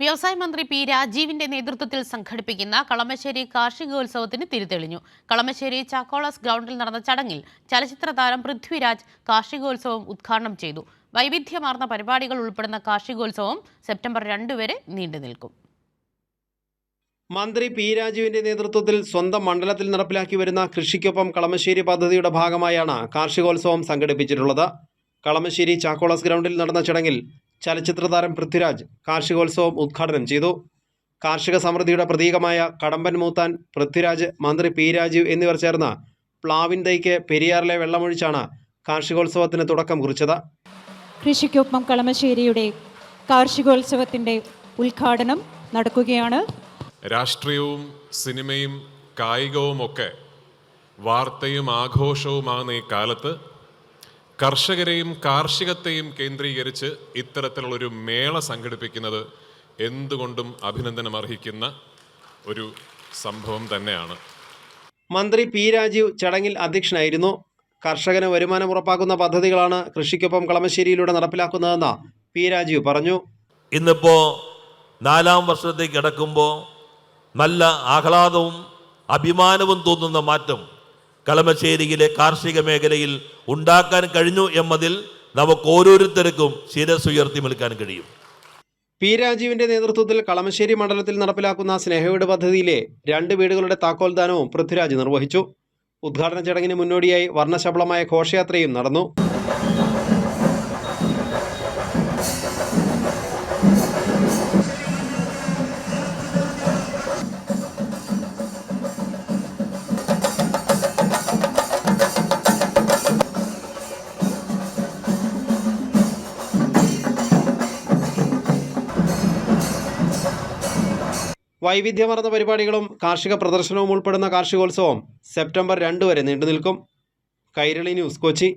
വ്യവസായ മന്ത്രി പി രാജീവിന്റെ നേതൃത്വത്തിൽ സംഘടിപ്പിക്കുന്ന കളമശ്ശേരി കാർഷികോത്സവത്തിന് തിരിതെളിഞ്ഞു. കളമശ്ശേരി ചാക്കോളസ് ഗ്രൗണ്ടിൽ നടന്ന ചടങ്ങിൽ ചലച്ചിത്ര താരം പൃഥ്വിരാജ് കാർഷികോത്സവം ഉദ്ഘാടനം ചെയ്തു. വൈവിധ്യമാർന്ന പരിപാടികൾ ഉൾപ്പെടുന്ന കാർഷികോത്സവം സെപ്റ്റംബർ 2 വരെ നീണ്ടുനിൽക്കും. മന്ത്രി പി രാജീവിന്റെ നേതൃത്വത്തിൽ സ്വന്തം മണ്ഡലത്തിൽ നടപ്പിലാക്കി വരുന്ന കൃഷിക്കൊപ്പം കളമശ്ശേരി പദ്ധതിയുടെ ഭാഗമായാണ് കാർഷികോത്സവം സംഘടിപ്പിച്ചിട്ടുള്ളത്. കളമശ്ശേരി ചാക്കോളസ് ഗ്രൗണ്ടിൽ നടന്ന ചടങ്ങിൽ ചലച്ചിത്ര താരം പൃഥ്വിരാജ് കാർഷികോത്സവം ഉദ്ഘാടനം ചെയ്തു. കാർഷിക സമൃദ്ധിയുടെ പ്രതീകമായ കടമ്പൻ മൂത്താൻ പൃഥ്വിരാജ്, മന്ത്രി പി രാജീവ് എന്നിവർ ചേർന്ന് പ്ലാവിൻ തൈക്ക് പെരിയാറിലെ വെള്ളമൊഴിച്ചാണ് കാർഷികോത്സവത്തിന് തുടക്കം കുറിച്ചത്. കൃഷിക്കൊപ്പം കളമശ്ശേരിയുടെ കാർഷികോത്സവത്തിൻ്റെ ഉദ്ഘാടനം നടക്കുകയാണ്. രാഷ്ട്രീയവും സിനിമയും കായികവുമൊക്കെ വാർത്തയും ആഘോഷവുമാകുന്ന ഈ കാലത്ത് കർഷകരെയും കാർഷികത്തെയും കേന്ദ്രീകരിച്ച് ഇത്തരത്തിലുള്ളൊരു മേള സംഘടിപ്പിക്കുന്നത് എന്തുകൊണ്ടും അഭിനന്ദനം അർഹിക്കുന്ന ഒരു സംഭവം തന്നെയാണ്. മന്ത്രി പി രാജീവ് ചടങ്ങിൽ അധ്യക്ഷനായിരുന്നു. കർഷകന് വരുമാനം ഉറപ്പാക്കുന്ന പദ്ധതികളാണ് കൃഷിക്കൊപ്പം കളമശ്ശേരിയിലൂടെ നടപ്പിലാക്കുന്നതെന്ന് പി രാജീവ് പറഞ്ഞു. ഇന്നിപ്പോൾ 4ാം വർഷത്തേക്ക് കിടക്കുമ്പോൾ നല്ല ആഹ്ലാദവും അഭിമാനവും തോന്നുന്ന മാറ്റം കളമശ്ശേരിയിലെ കാർഷിക മേഖലയിൽ ഉണ്ടാക്കാൻ കഴിഞ്ഞു എന്നതിൽ നമുക്ക് ഓരോരുത്തർക്കും ശിരസ്സുയർത്തി നിൽക്കാൻ കഴിയും. പി രാജീവിന്റെ നേതൃത്വത്തിൽ കളമശ്ശേരി മണ്ഡലത്തിൽ നടപ്പിലാക്കുന്ന സ്നേഹവീട് പദ്ധതിയിലെ 2 വീടുകളുടെ താക്കോൽദാനവും പൃഥ്വിരാജ് നിർവഹിച്ചു. ഉദ്ഘാടന ചടങ്ങിന് മുന്നോടിയായി വർണ്ണശബളമായ ഘോഷയാത്രയും നടന്നു. വൈവിധ്യമാർന്ന പരിപാടികളും കാർഷിക പ്രദർശനവും ഉൾപ്പെടുന്ന കാർഷികോത്സവം സെപ്റ്റംബർ 2 വരെ നീണ്ടുനിൽക്കും. കൈരളി ന്യൂസ്, കൊച്ചി.